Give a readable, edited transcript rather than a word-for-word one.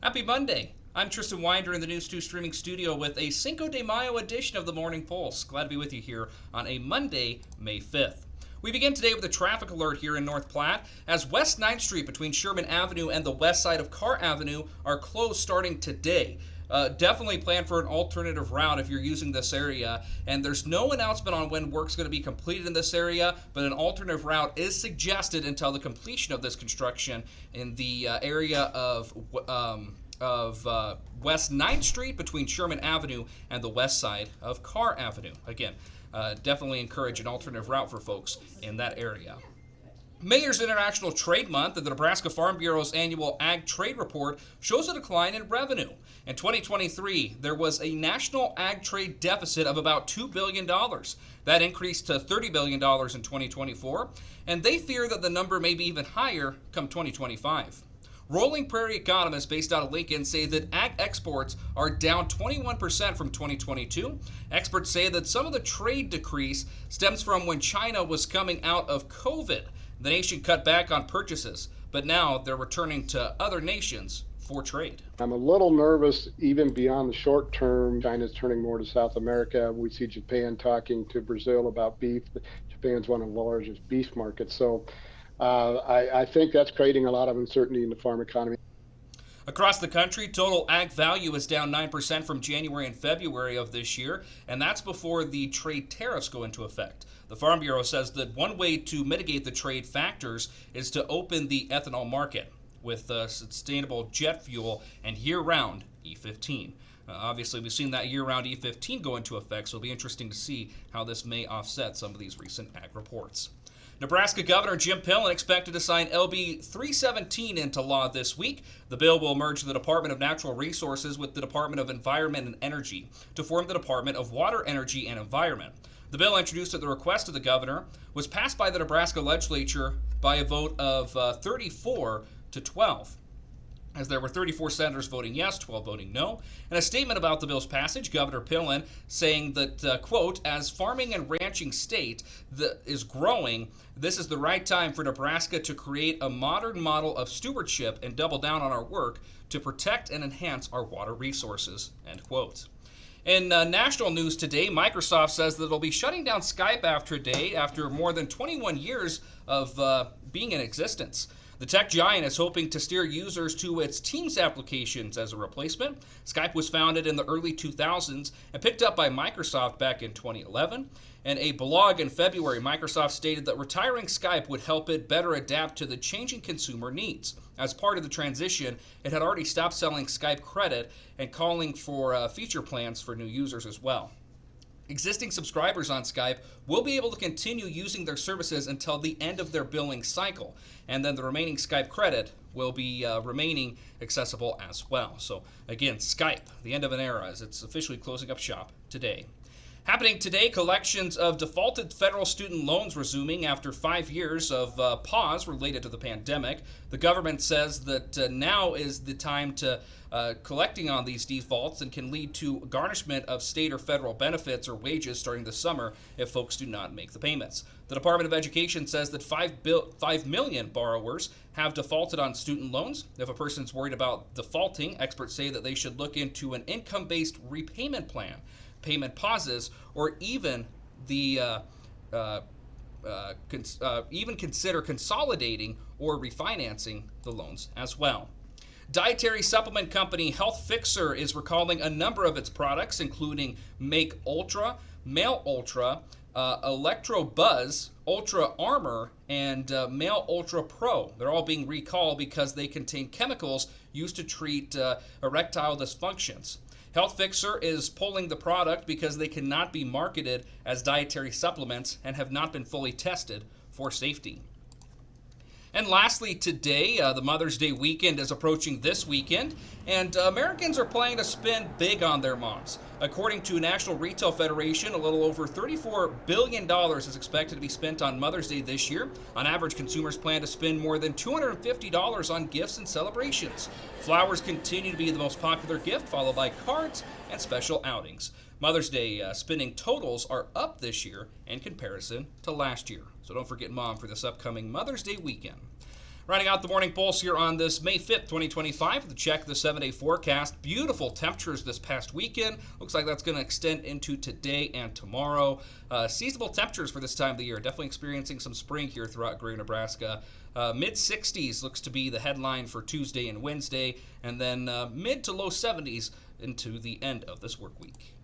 Happy Monday. I'm Tristan Winder in the News 2 streaming studio with a Cinco de Mayo edition of the Morning Pulse. Glad to be with you here on a Monday, May 5th. We begin today with a traffic alert here in North Platte as West 9th Street between Sherman Avenue and the west side of Carr Avenue are closed starting today. Definitely plan for an alternative route if you're using this area. And there's no announcement on when work's going to be completed in this area, but an alternative route is suggested until the completion of this construction in the area of West 9th Street between Sherman Avenue and the west side of Carr Avenue. Again, definitely encourage an alternative route for folks in that area. Mayor's International Trade Month and the Nebraska Farm Bureau's annual Ag Trade Report shows a decline in revenue. In 2023, there was a national ag trade deficit of about $2 billion. That increased to $30 billion in 2024, and they fear that the number may be even higher come 2025. Rolling Prairie economists based out of Lincoln say that ag exports are down 21% from 2022. Experts say that some of the trade decrease stems from when China was coming out of COVID. The nation cut back on purchases, but now they're returning to other nations for trade. I'm a little nervous even beyond the short term. China's turning more to South America. We see Japan talking to Brazil about beef. Japan's one of the largest beef markets. So I think that's creating a lot of uncertainty in the farm economy. Across the country, total ag value is down 9% from January and February of this year, and that's before the trade tariffs go into effect. The Farm Bureau says that one way to mitigate the trade factors is to open the ethanol market with sustainable jet fuel and year-round E15. Obviously, we've seen that year-round E15 go into effect, so it'll be interesting to see how this may offset some of these recent ag reports. Nebraska Governor Jim Pillen expected to sign LB 317 into law this week. The bill will merge the Department of Natural Resources with the Department of Environment and Energy to form the Department of Water, Energy, and Environment. The bill, introduced at the request of the governor, was passed by the Nebraska legislature by a vote of 34 to 12. As there were 34 senators voting yes, 12 voting no. In a statement about the bill's passage, Governor Pillen saying that, quote, as farming and ranching state is growing, this is the right time for Nebraska to create a modern model of stewardship and double down on our work to protect and enhance our water resources, end quote. In national news today, Microsoft says that it'll be shutting down Skype after more than 21 years of being in existence. The tech giant is hoping to steer users to its Teams applications as a replacement. Skype was founded in the early 2000s and picked up by Microsoft back in 2011. In a blog in February, Microsoft stated that retiring Skype would help it better adapt to the changing consumer needs. As part of the transition, it had already stopped selling Skype credit and calling for feature plans for new users as well. Existing subscribers on Skype will be able to continue using their services until the end of their billing cycle, and then the remaining Skype credit will be remaining accessible as well. So again, Skype, the end of an era, as it's officially closing up shop today. Happening today, collections of defaulted federal student loans resuming after 5 years of pause related to the pandemic. The government says that now is the time to collecting on these defaults and can lead to garnishment of state or federal benefits or wages starting this summer if folks do not make the payments. The Department of Education says that 5 million borrowers have defaulted on student loans. If a person's worried about defaulting, experts say that they should look into an income-based repayment plan, payment pauses, or even even consider consolidating or refinancing the loans as well. Dietary supplement company Health Fixer is recalling a number of its products, including Make Ultra, Male Ultra, Electro Buzz, Ultra Armor, and Male Ultra Pro. They're all being recalled because they contain chemicals used to treat erectile dysfunctions. Health Fixer is pulling the product because they cannot be marketed as dietary supplements and have not been fully tested for safety. And lastly, today, the Mother's Day weekend is approaching this weekend, and Americans are planning to spend big on their moms. According to National Retail Federation, a little over $34 billion is expected to be spent on Mother's Day this year. On average, consumers plan to spend more than $250 on gifts and celebrations. Flowers continue to be the most popular gift, followed by cards and special outings. Mother's Day spending totals are up this year in comparison to last year. So don't forget Mom for this upcoming Mother's Day weekend. Running out the morning pulse here on this May 5th, 2025. To check the 7-day forecast. Beautiful temperatures this past weekend. Looks like that's going to extend into today and tomorrow. Seasonable temperatures for this time of the year. Definitely experiencing some spring here throughout Greater Nebraska. Mid-60s looks to be the headline for Tuesday and Wednesday, and then mid to low 70s into the end of this work week.